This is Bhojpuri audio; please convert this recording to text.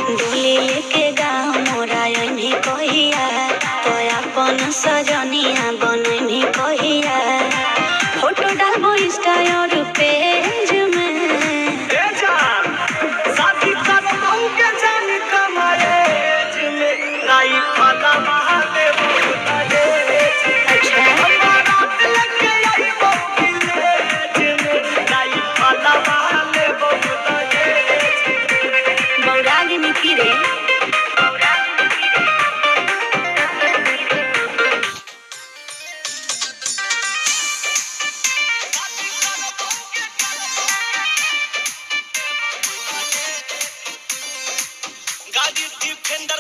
डोली लेके गाँव मोरा अइनी कहिया तो अपन सजनिया बनैनी कहिया फोटो डालबो इंस्टा और पेज में शादी करबो के जान कमाएज में लाई खाला महादेव अच्छा बारात लेके आइबो विलेज में लाई खाला महादेव बौरागी निकी रे गाड़ी डिफेंडर